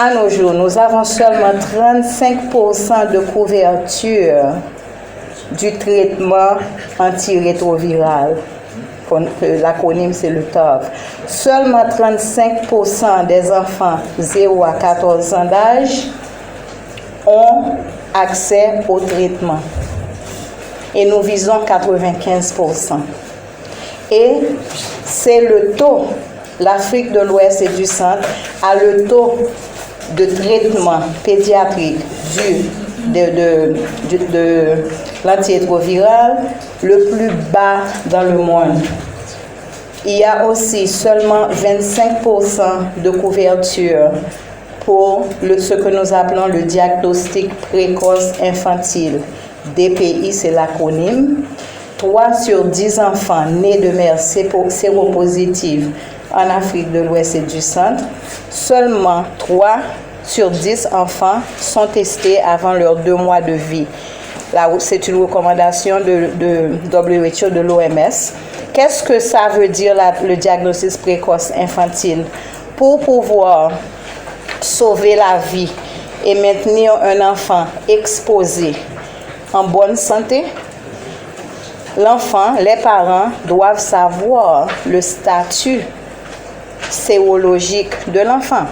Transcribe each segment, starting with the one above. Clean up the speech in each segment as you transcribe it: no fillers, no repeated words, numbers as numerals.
À nos jours, nous avons seulement 35% de couverture du traitement antirétroviral. L'acronyme, c'est le TAV. Seulement 35% des enfants 0 à 14 ans d'âge ont accès au traitement. Et nous visons 95%. Et c'est le taux, l'Afrique de l'Ouest et du Centre a le taux de traitement pédiatrique de l'antirétroviral le plus bas dans le monde. Il y a aussi seulement 25% de couverture pour ce que nous appelons le diagnostic précoce infantile. DPI, c'est l'acronyme. 3 sur 10 enfants nés de mères séropositives en Afrique de l'Ouest et du Centre, seulement 3 sur 10 enfants sont testés avant leurs 2 mois de vie. Là, c'est une recommandation de WHO, de l'OMS. Qu'est-ce que ça veut dire le diagnostic précoce infantile? Pour pouvoir sauver la vie et maintenir un enfant exposé en bonne santé, l'enfant, les parents doivent savoir le statut sérologique de l'enfant.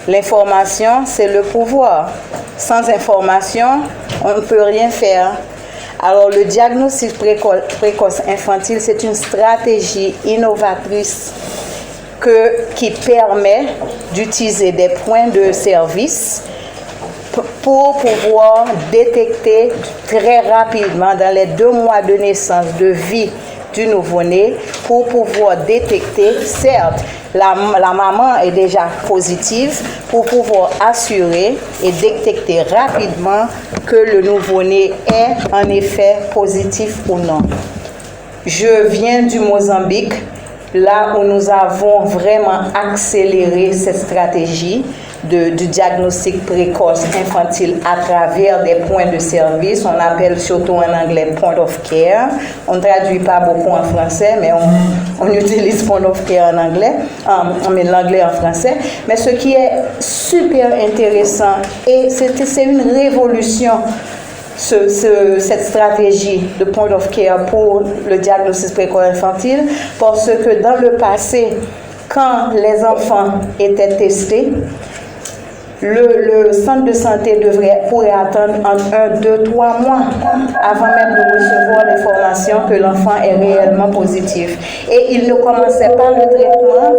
L'information, c'est le pouvoir. Sans information, on ne peut rien faire. Alors, le diagnostic précoce infantile, c'est une stratégie innovatrice qui permet d'utiliser des points de service pour pouvoir détecter très rapidement, dans les 2 mois de naissance, de vie du nouveau-né, pour pouvoir détecter, certes, la maman est déjà positive, pour pouvoir assurer et détecter rapidement que le nouveau-né est en effet positif ou non. Je viens du Mozambique, là où nous avons vraiment accéléré cette stratégie du diagnostic précoce infantile à travers des points de service. On appelle surtout en anglais point of care. On ne traduit pas beaucoup en français, mais on utilise point of care en anglais. On met l'anglais en français. Mais ce qui est super intéressant, et c'est une révolution, cette stratégie de point of care pour le diagnostic précoce infantile, parce que dans le passé, quand les enfants étaient testés, le centre de santé pourrait attendre entre 1, 2, 3 mois avant même de recevoir l'information que l'enfant est réellement positif. Et il ne commençait pas le traitement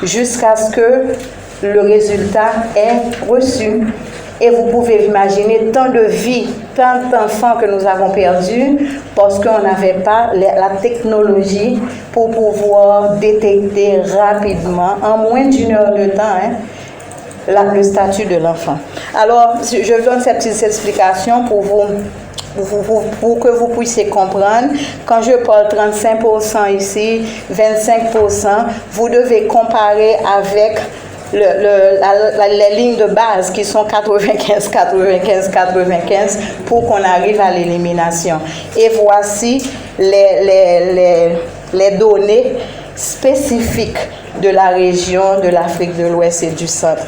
jusqu'à ce que le résultat est reçu. Et vous pouvez imaginer tant de vies, tant d'enfants que nous avons perdus parce qu'on n'avait pas la technologie pour pouvoir détecter rapidement, en moins d'1 heure de temps, le statut de l'enfant. Alors, je donne cette petite explication pour que vous puissiez comprendre. Quand je parle 35% ici, 25%, vous devez comparer avec les lignes de base qui sont 95, 95, 95 pour qu'on arrive à l'élimination. Et voici les données spécifiques de la région de l'Afrique de l'Ouest et du Centre.